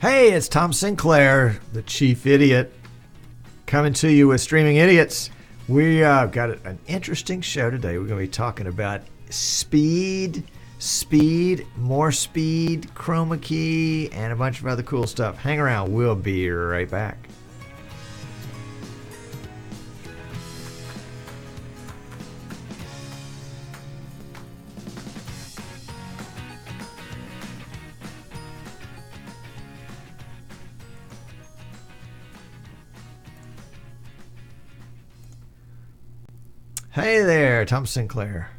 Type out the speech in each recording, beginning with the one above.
Hey, it's Tom Sinclair, the chief idiot, coming to you with Streaming Idiots. We got an interesting show today. We're going to be talking about speed, more speed, chroma key, and a bunch of other cool stuff. Hang around. We'll be right back. Hey there, Tom Sinclair.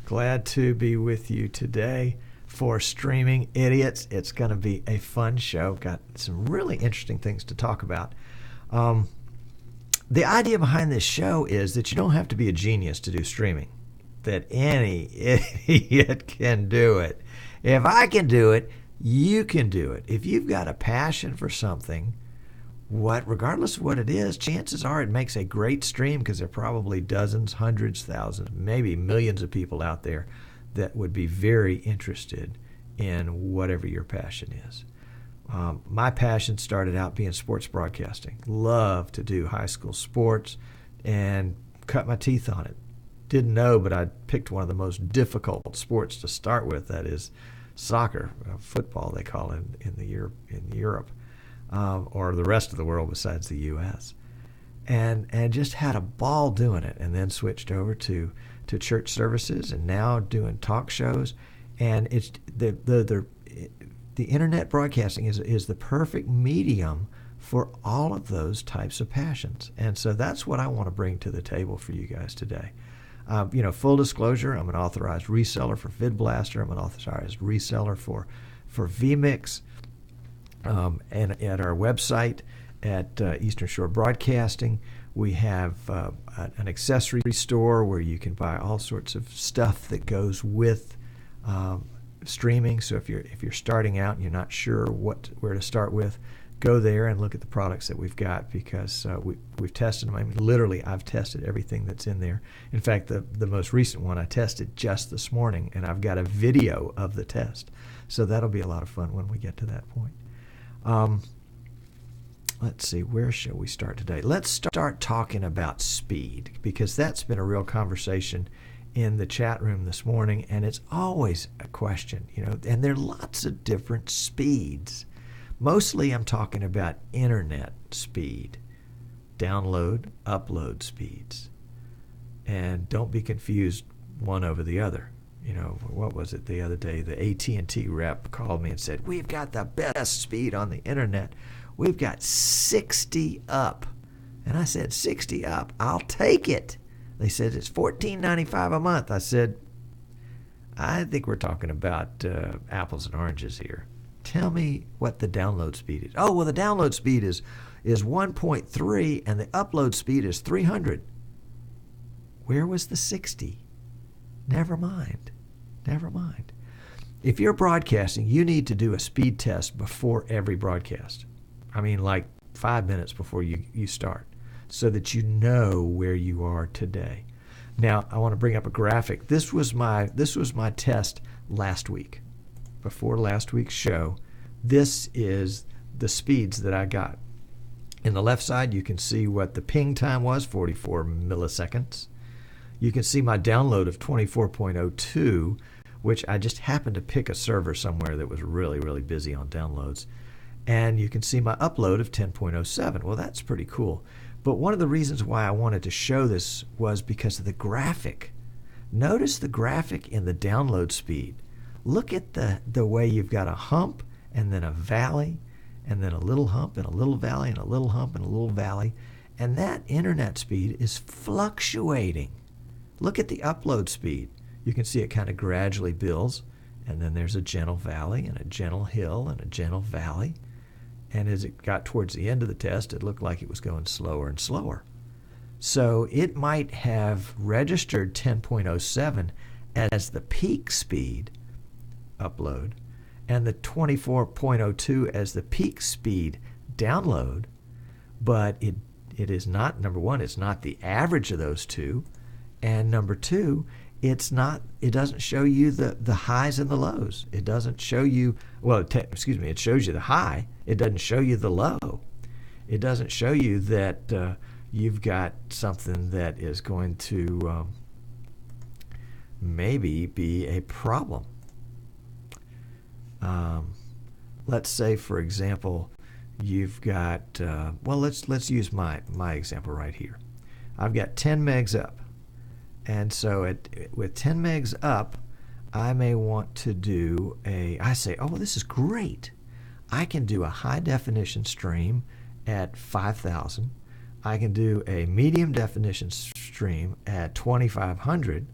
Glad to be with you today for Streaming Idiots. It's going to be a fun show. Got some really interesting things to talk about. The idea behind this show is that you don't have to be a genius to do streaming, that any idiot can do it. If I can do it, you can do it. If you've got a passion for something, regardless of what it is, chances are it makes a great stream, because there are probably dozens, hundreds, thousands, maybe millions of people out there that would be very interested in whatever your passion is. My passion started out being sports broadcasting. Love to do high school sports and cut my teeth on it. Didn't know, but I picked one of the most difficult sports to start with. That is soccer, football they call it in Europe. Or the rest of the world besides the U.S. And just had a ball doing it, and then switched over to church services, and now doing talk shows. And it's the internet broadcasting is the perfect medium for all of those types of passions. And so that's what I want to bring to the table for you guys today. Full disclosure, I'm an authorized reseller for VidBlaster. I'm an authorized reseller for vMix. And at our website at Eastern Shore Broadcasting, we have an accessory store where you can buy all sorts of stuff that goes with streaming. So if you're starting out and you're not sure where to start with, go there and look at the products that we've got, because we've tested them. I mean, literally, I've tested everything that's in there. In fact, the most recent one I tested just this morning, and I've got a video of the test. So that'll be a lot of fun when we get to that point. Let's see, where shall we start today? Let's start talking about speed, because that's been a real conversation in the chat room this morning, and it's always a question, and there are lots of different speeds. Mostly I'm talking about internet speed, download, upload speeds, and don't be confused one over the other. What was it the other day? The AT&T rep called me and said, "We've got the best speed on the internet. We've got 60 up." And I said, 60 up? I'll take it. They said, it's $14.95 a month. I said, I think we're talking about apples and oranges here. Tell me what the download speed is. Oh, well, the download speed is 1.3 and the upload speed is 300. Where was the 60? Never mind. If you're broadcasting, you need to do a speed test before every broadcast. I mean, like 5 minutes before you start, so that you know where you are today. Now, I want to bring up a graphic. This was my test last week. Before last week's show, this is the speeds that I got. In the left side, you can see what the ping time was, 44 milliseconds. You can see my download of 24.02, which I just happened to pick a server somewhere that was really, really busy on downloads. And you can see my upload of 10.07. Well, that's pretty cool. But one of the reasons why I wanted to show this was because of the graphic. Notice the graphic in the download speed. Look at the way you've got a hump and then a valley and then a little hump and a little valley and a little hump and a little valley. And that internet speed is fluctuating. Look at the upload speed. You can see it kind of gradually builds, and then there's a gentle valley and a gentle hill and a gentle valley. And as it got towards the end of the test, it looked like it was going slower and slower. So it might have registered 10.07 as the peak speed upload and the 24.02 as the peak speed download, but it is not, number one, it's not the average of those two, and number two, it doesn't show you the highs and the lows. It doesn't show you, it shows you the high. It doesn't show you the low. It doesn't show you that you've got something that is going to maybe be a problem. Let's say, for example, you've got, let's use my example right here. I've got 10 megs up. And so with 10 megs up, I may want to do I say, oh, well, this is great. I can do a high definition stream at 5,000. I can do a medium definition stream at 2,500.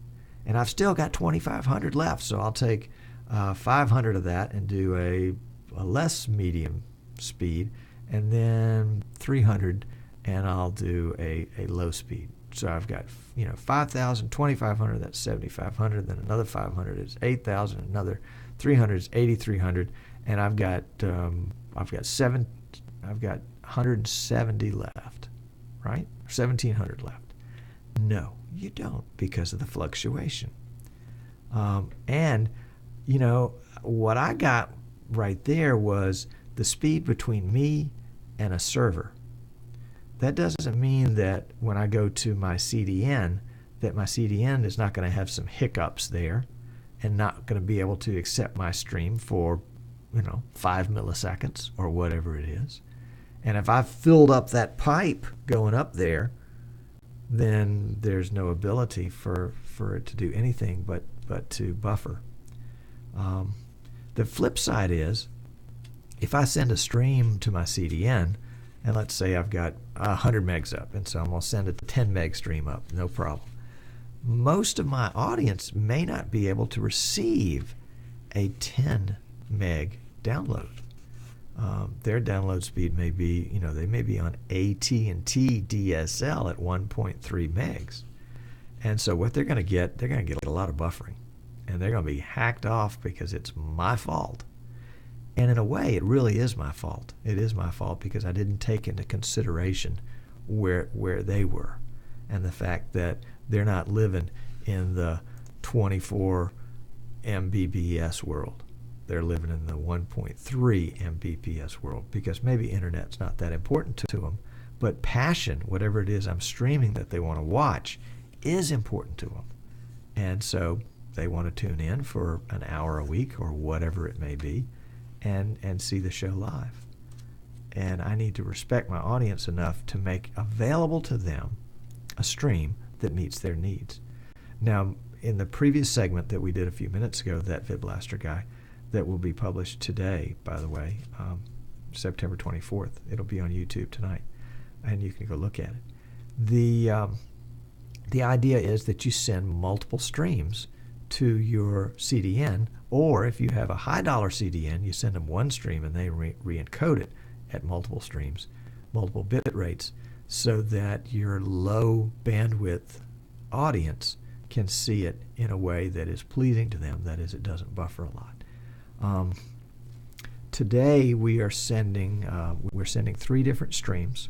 And I've still got 2,500 left. So I'll take 500 of that and do a less medium speed, and then 300, and I'll do a low speed. So I've got 5,000, 2,500, that's 7,500, then another 500 is 8,000, another 300 is 8,300, and I've got 170 left, right? 1,700 left. No, you don't, because of the fluctuation. And what I got right there was the speed between me and a server. That doesn't mean that when I go to my CDN, that my CDN is not going to have some hiccups there and not going to be able to accept my stream for, 5 milliseconds or whatever it is. And if I've filled up that pipe going up there, then there's no ability for it to do anything but to buffer. The flip side is, if I send a stream to my CDN, and let's say I've got 100 megs up, and so I'm going to send a 10 meg stream up, no problem. Most of my audience may not be able to receive a 10 meg download. Their download speed may be, they may be on AT&T DSL at 1.3 megs. And so what they're going to get a lot of buffering. And they're going to be hacked off because it's my fault. And in a way, it really is my fault. It is my fault because I didn't take into consideration where they were, and the fact that they're not living in the 24 Mbps world. They're living in the 1.3 Mbps world because maybe internet's not that important to them, but passion, whatever it is I'm streaming that they want to watch, is important to them. And so they want to tune in for an hour a week or whatever it may be, and see the show live. And I need to respect my audience enough to make available to them a stream that meets their needs. Now, in the previous segment that we did a few minutes ago, that VidBlaster Guy, that will be published today, by the way, September 24th. It'll be on YouTube tonight, and you can go look at it. The idea is that you send multiple streams to your CDN, or if you have a high dollar CDN, you send them one stream and they re-encode it at multiple streams, multiple bit rates, so that your low bandwidth audience can see it in a way that is pleasing to them. That is, it doesn't buffer a lot. Today we are sending 3 different streams.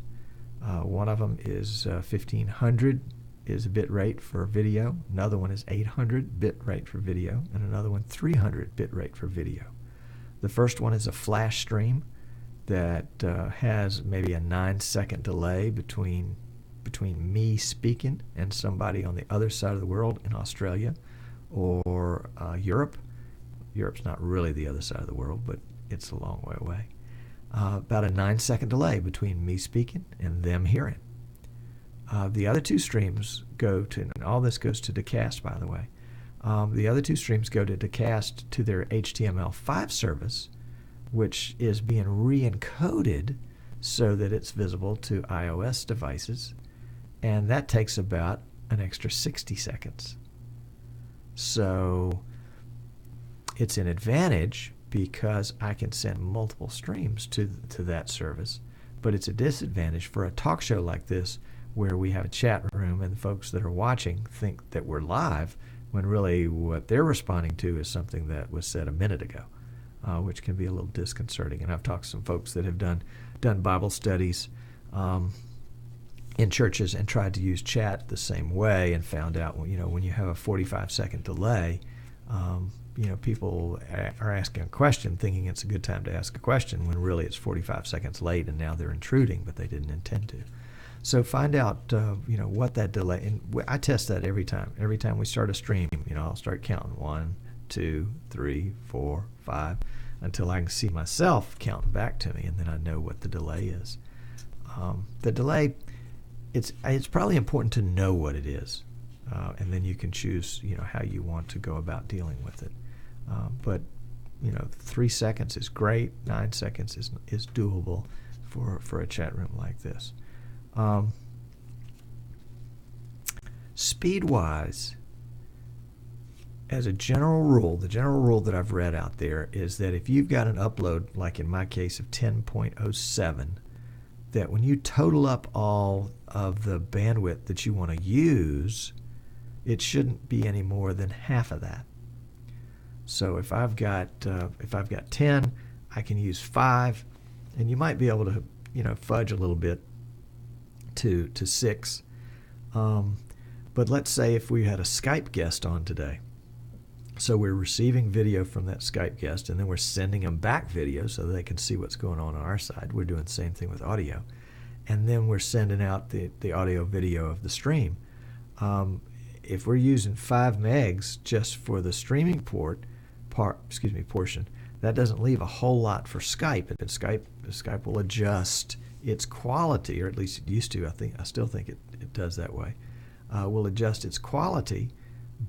One of them is 1500 is a bit rate for video. Another one is 800 bit rate for video, and another one 300 bit rate for video. The first one is a flash stream that has maybe a 9-second delay between me speaking and somebody on the other side of the world in Australia or Europe. Europe's not really the other side of the world, but it's a long way away. About a 9-second delay between me speaking and them hearing. The other 2 streams go to, and all this goes to Decast, by the way. The other 2 streams go to Decast to their HTML5 service, which is being re-encoded so that it's visible to iOS devices, and that takes about an extra 60 seconds. So it's an advantage because I can send multiple streams to that service, but it's a disadvantage for a talk show like this where we have a chat room and the folks that are watching think that we're live when really what they're responding to is something that was said a minute ago, which can be a little disconcerting. And I've talked to some folks that have done Bible studies in churches and tried to use chat the same way and found out, you know, when you have a 45-second delay, you know, people are asking a question thinking it's a good time to ask a question when really it's 45 seconds late and now they're intruding, but they didn't intend to. So find out, you know, what that delay, and I test that every time. Every time we start a stream, you know, I'll start counting 1, 2, 3, 4, 5, until I can see myself counting back to me, and then I know what the delay is. The delay, it's probably important to know what it is, and then you can choose, you know, how you want to go about dealing with it. But you know, 3 seconds is great. 9 seconds is doable for a chat room like this. Speed-wise, as a general rule, the general rule that I've read out there is that if you've got an upload, like in my case of 10.07, that when you total up all of the bandwidth that you want to use, it shouldn't be any more than half of that. So if I've got 10, I can use 5, and you might be able to, you know, fudge a little bit to 6. But let's say if we had a Skype guest on today, so we're receiving video from that Skype guest, and then we're sending them back video so they can see what's going on our side. We're doing the same thing with audio, and then we're sending out the audio video of the stream. If we're using 5 megs just for the streaming portion, that doesn't leave a whole lot for Skype. And Skype will adjust its quality, or at least it used to. I still think it does that way. Will adjust its quality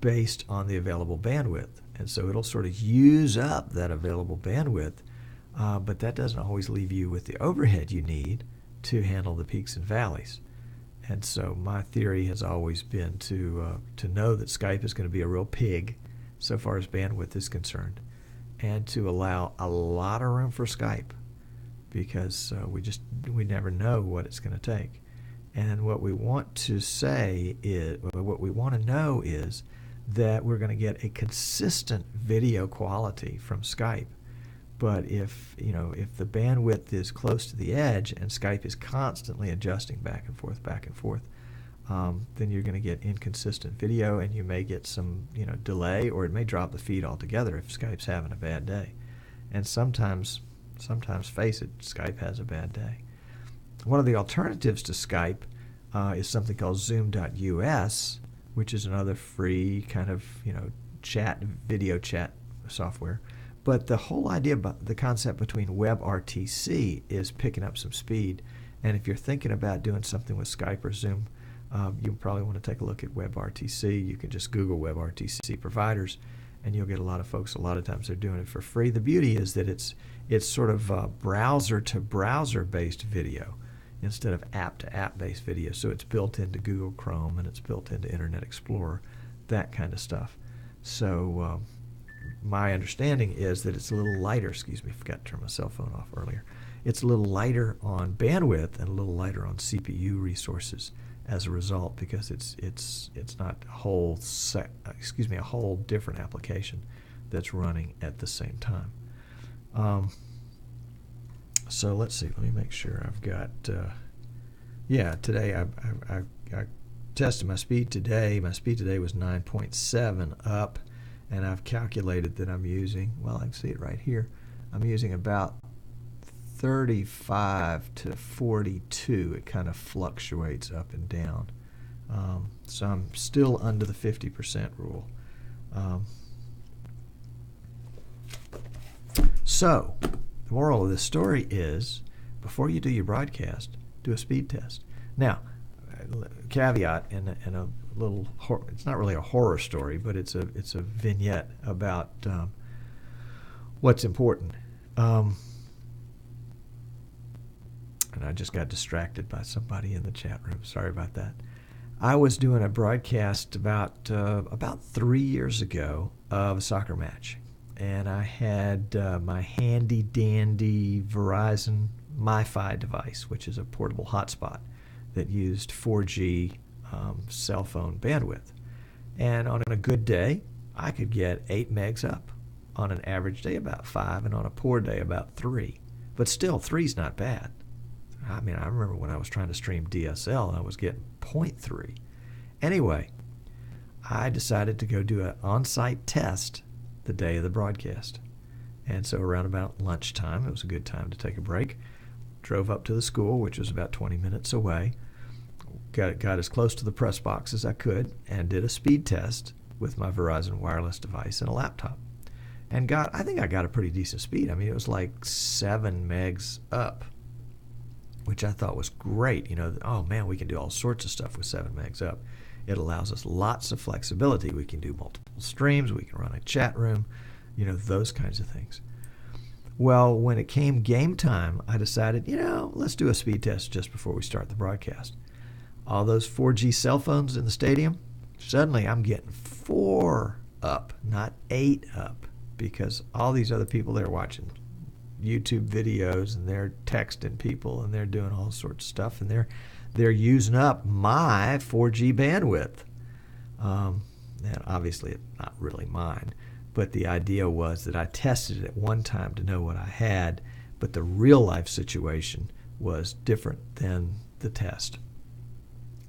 based on the available bandwidth, and so it'll sort of use up that available bandwidth, but that doesn't always leave you with the overhead you need to handle the peaks and valleys. And so my theory has always been to know that Skype is going to be a real pig so far as bandwidth is concerned, and to allow a lot of room for Skype, because we never know what it's going to take. And what we want to say is, what we want to know is that we're going to get a consistent video quality from Skype. But if the bandwidth is close to the edge and Skype is constantly adjusting back and forth, then you're going to get inconsistent video, and you may get some delay, or it may drop the feed altogether if Skype's having a bad day. And sometimes, face it, Skype has a bad day. One of the alternatives to Skype is something called Zoom.us, which is another free kind of video chat software. But the whole idea about the concept between WebRTC is picking up some speed. And if you're thinking about doing something with Skype or Zoom, you probably want to take a look at WebRTC. You can just Google WebRTC providers, and you'll get a lot of folks. A lot of times they're doing it for free. The beauty is that it's sort of browser-to-browser based video instead of app-to-app based video. So it's built into Google Chrome, and it's built into Internet Explorer, that kind of stuff. So my understanding is that it's a little lighter. Excuse me, I forgot to turn my cell phone off earlier. It's a little lighter on bandwidth and a little lighter on CPU resources as a result, because it's not a whole different application that's running at the same time. So let's see. Let me make sure I've got. Today I tested my speed today. My speed today was 9.7 up, and I've calculated that I'm using. Well, I can see it right here. I'm using about 35 to 42. It kind of fluctuates up and down. So I'm still under the 50% rule. So the moral of this story is, before you do your broadcast, do a speed test. Now, caveat and a little, it's not really a horror story, but it's a vignette about what's important. And I just got distracted by somebody in the chat room. Sorry about that. I was doing a broadcast about 3 years ago of a soccer match, and I had my handy dandy Verizon MiFi device, which is a portable hotspot that used 4G cell phone bandwidth. And on a good day, I could get 8 megs up. On an average day, about 5, and on a poor day, about 3. But still, 3's not bad. I mean, I remember when I was trying to stream DSL, I was getting 0.3. Anyway, I decided to go do an on-site test the day of the broadcast. And so around about lunchtime, it was a good time to take a break. Drove up to the school, which was about 20 minutes away. Got as close to the press box as I could and did a speed test with my Verizon wireless device and a laptop. And I think I got a pretty decent speed. I mean, it was like 7 megs up, which I thought was great. You know, oh man, we can do all sorts of stuff with 7 megs up. It allows us lots of flexibility. We can do multiple streams. We can run a chat room, you know, those kinds of things. Well, when it came game time, I decided, you know, let's do a speed test just before we start the broadcast. All those 4G cell phones in the stadium, suddenly I'm getting 4 up, not 8 up, because all these other people, they're watching YouTube videos and they're texting people and they're doing all sorts of stuff, and they're using up my 4G bandwidth. And obviously it's not really mine, but the idea was that I tested it at one time to know what I had, but the real life situation was different than the test.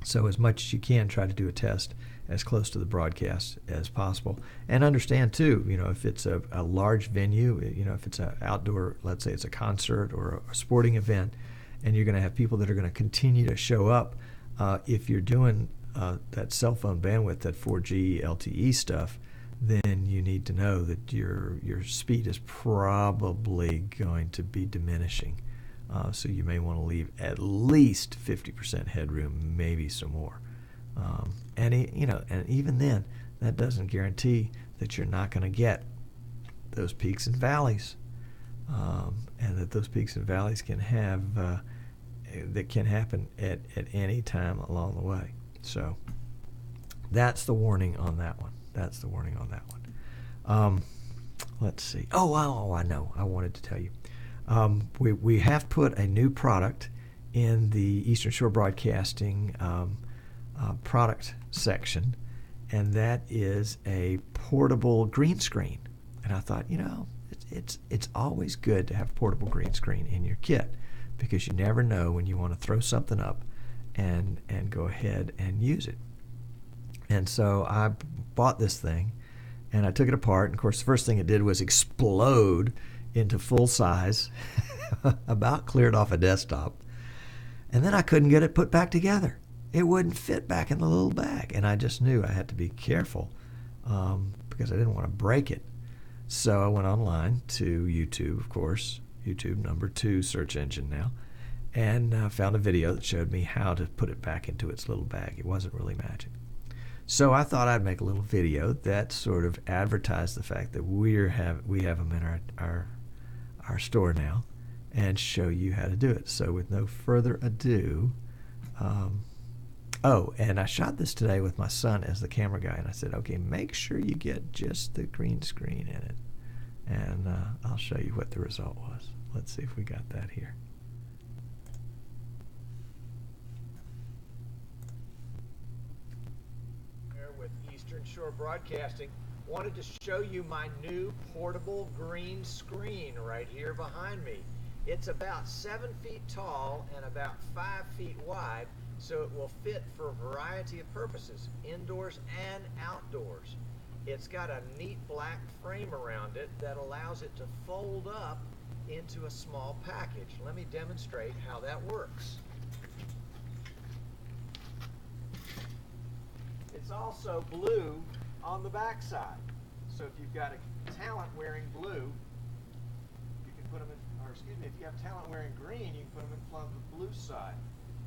So as much as you can, try to do a test as close to the broadcast as possible. And understand too, you know, if it's a large venue, you know, if it's an outdoor, let's say it's a concert or a sporting event, and you're going to have people that are going to continue to show up, if you're doing that cell phone bandwidth, that 4G LTE stuff, then you need to know that your speed is probably going to be diminishing. So you may want to leave at least 50% headroom, maybe some more. And even then, that doesn't guarantee that you're not going to get those peaks and valleys, and that those peaks and valleys can have that can happen at any time along the way. So that's the warning on that one. Let's see. Oh, I know. I wanted to tell you. We have put a new product in the Eastern Shore Broadcasting product section, and that is a portable green screen. And I thought, you know, it's always good to have a portable green screen in your kit, because you never know when you want to throw something up and go ahead and use it. And so I bought this thing, and I took it apart. And of course, the first thing it did was explode into full size, about cleared off a desktop. And then I couldn't get it put back together. It wouldn't fit back in the little bag. And I just knew I had to be careful, because I didn't want to break it. So I went online to YouTube, of course, YouTube #2 search engine now, and found a video that showed me how to put it back into its little bag. It wasn't really magic. So I thought I'd make a little video that sort of advertised the fact that we have them in our store now, and show you how to do it. So with no further ado, and I shot this today with my son as the camera guy, and I said, okay, make sure you get just the green screen in it, and I'll show you what the result was. Let's see if we got that here. With Eastern Shore Broadcasting, wanted to show you my new portable green screen right here behind me. It's about 7 feet tall and about 5 feet wide, so it will fit for a variety of purposes, indoors and outdoors. It's got a neat black frame around it that allows it to fold up into a small package. Let me demonstrate how that works. It's also blue on the back side. So if you've got a talent wearing blue, you can put them in, or excuse me, if you have talent wearing green, you can put them in front of the blue side.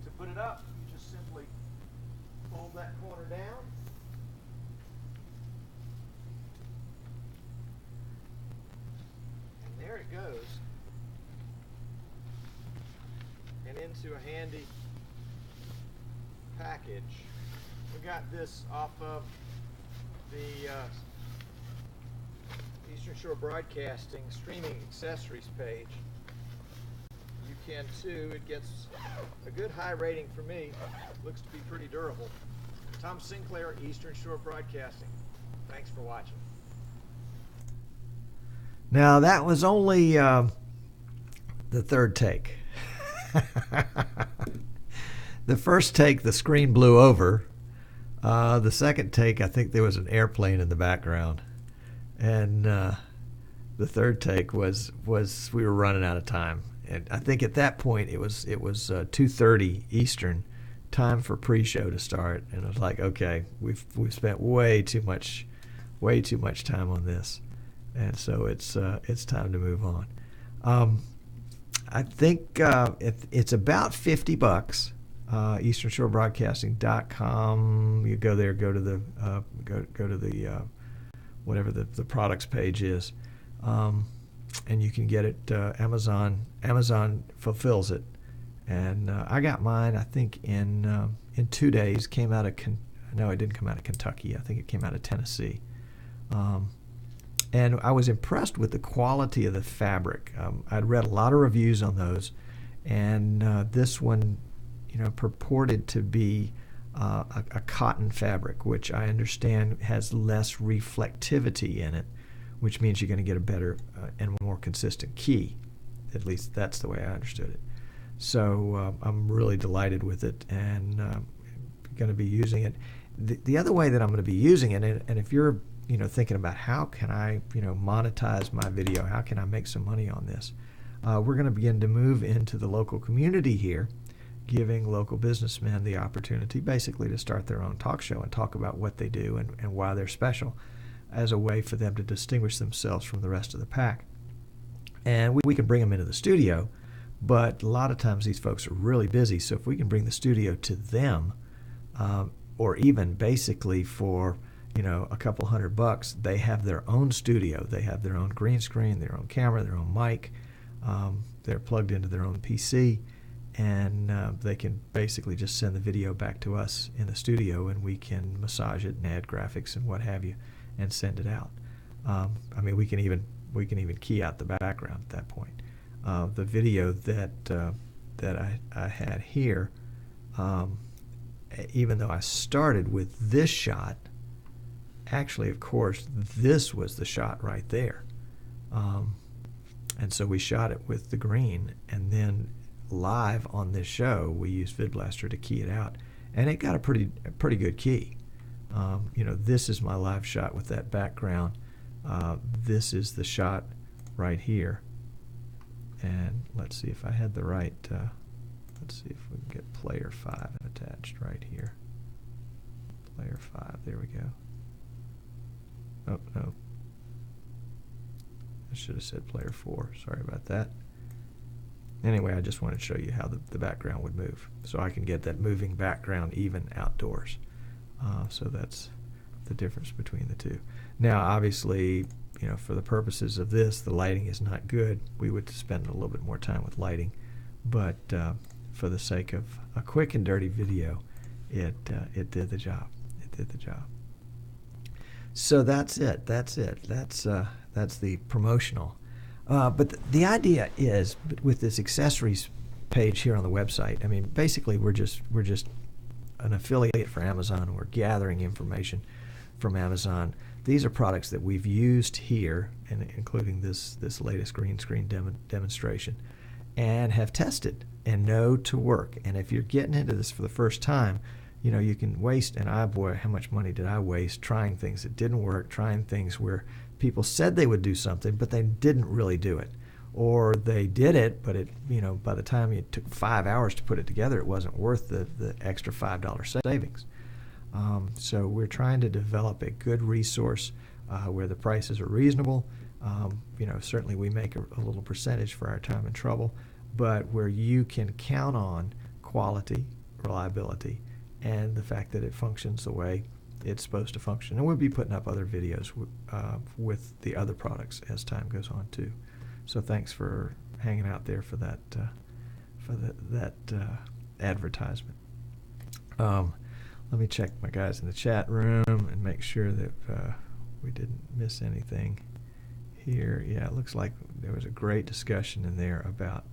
To put it up, you just simply fold that corner down. And there it goes. And into a handy package. We got this off of the Eastern Shore Broadcasting streaming accessories page. You can too. It gets a good high rating for me. Looks to be pretty durable. Tom Sinclair, Eastern Shore Broadcasting. Thanks for watching. Now that was only the third take. The first take, the screen blew over. The second take, I think there was an airplane in the background. And the third take was we were running out of time. And I think at that point it was 2:30 Eastern, time for pre-show to start. And I was like, okay, we've spent way too much time on this, and so it's time to move on. I think it's about $50. EasternShoreBroadcasting.com. You go there, go to the whatever the products page is, and you can get it. Amazon fulfills it, and I got mine. I think in 2 days. Came out of no, it didn't come out of Kentucky. I think it came out of Tennessee. And I was impressed with the quality of the fabric. I'd read a lot of reviews on those, and this one, purported to be a cotton fabric, which I understand has less reflectivity in it, which means you're going to get a better and more consistent key. At least that's the way I understood it. So I'm really delighted with it, and going to be using it. The other way that I'm going to be using it, and if you're thinking about how can I monetize my video, how can I make some money on this, we're going to begin to move into the local community here, giving local businessmen the opportunity basically to start their own talk show and talk about what they do and why they're special, as a way for them to distinguish themselves from the rest of the pack. And we can bring them into the studio, but a lot of times these folks are really busy, so if we can bring the studio to them, or even basically for a couple $100, they have their own studio, they have their own green screen, their own camera, their own mic, they're plugged into their own PC, and they can basically just send the video back to us in the studio, and we can massage it and add graphics and what have you and send it out. We can even key out the background at that point. The video that I had here, even though I started with this shot, actually, of course, this was the shot right there. And so we shot it with the green, and then live on this show, we used VidBlaster to key it out, and it got a pretty good key. This is my live shot with that background. This is the shot right here. And let's see if I had the right, let's see if we can get player 5 attached right here. Player 5, there we go. Oh, no. I should have said player 4. Sorry about that. Anyway, I just wanted to show you how the background would move. So I can get that moving background even outdoors. So that's the difference between the two. Now, obviously, for the purposes of this, the lighting is not good. We would spend a little bit more time with lighting. But for the sake of a quick and dirty video, it did the job. It did the job. So that's it. That's the promotional. But the idea is, with this accessories page here on the website, basically we're just an affiliate for Amazon. We're gathering information from Amazon. These are products that we've used here, and including this latest green screen demonstration, and have tested and know to work. And if you're getting into this for the first time, you can waste, and how much money did I waste trying things that didn't work, trying things where people said they would do something, but they didn't really do it. Or they did it, but by the time it took 5 hours to put it together, it wasn't worth the extra $5 savings. So we're trying to develop a good resource where the prices are reasonable. Certainly we make a little percentage for our time and trouble, but where you can count on quality, reliability, and the fact that it functions the way it's supposed to function. And we'll be putting up other videos with the other products as time goes on too. So thanks for hanging out there for that advertisement. Let me check my guys in the chat room and make sure that we didn't miss anything here. Yeah, it looks like there was a great discussion in there about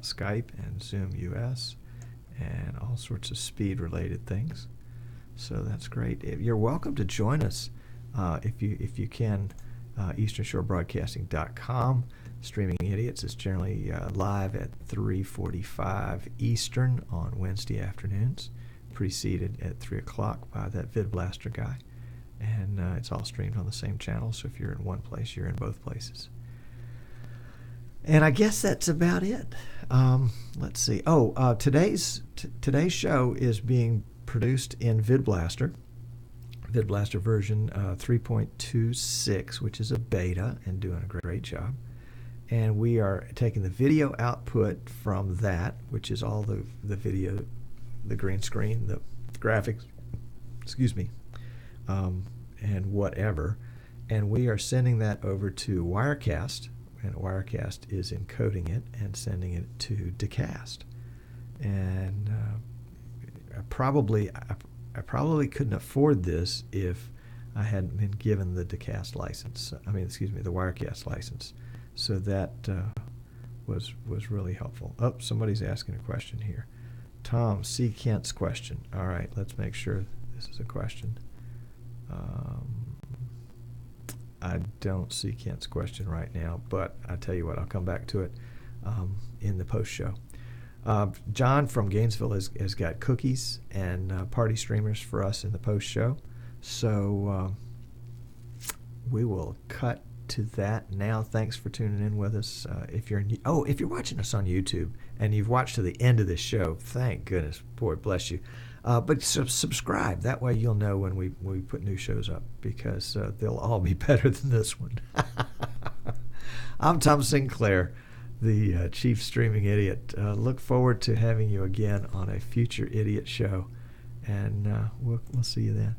Skype and Zoom US and all sorts of speed-related things. So that's great. You're welcome to join us if you can easternshorebroadcasting.com. Streaming Idiots is generally live at 3:45 Eastern on Wednesday afternoons, preceded at 3 o'clock by that VidBlaster Guy. And it's all streamed on the same channel, so if you're in one place, you're in both places. And I guess that's about it. Let's see. Today's show is being produced in VidBlaster version 3.26, which is a beta and doing a great job. And we are taking the video output from that, which is all the video, the green screen, the graphics, and whatever. And we are sending that over to Wirecast, and Wirecast is encoding it and sending it to Decast. And I probably couldn't afford this if I hadn't been given the Decast license. The Wirecast license. So that was really helpful. Oh, somebody's asking a question here. Tom C. Kent's question. All right, let's make sure this is a question. I don't see Kent's question right now, but I tell you what, I'll come back to it in the post show. John from Gainesville has got cookies and party streamers for us in the post show. So we will cut to that now. Thanks for tuning in with us. If you're watching us on YouTube and you've watched to the end of this show, thank goodness, boy bless you. But subscribe. That way you'll know when we put new shows up, because they'll all be better than this one. I'm Tom Sinclair, the chief streaming idiot. Look forward to having you again on a future idiot show, and we'll see you then.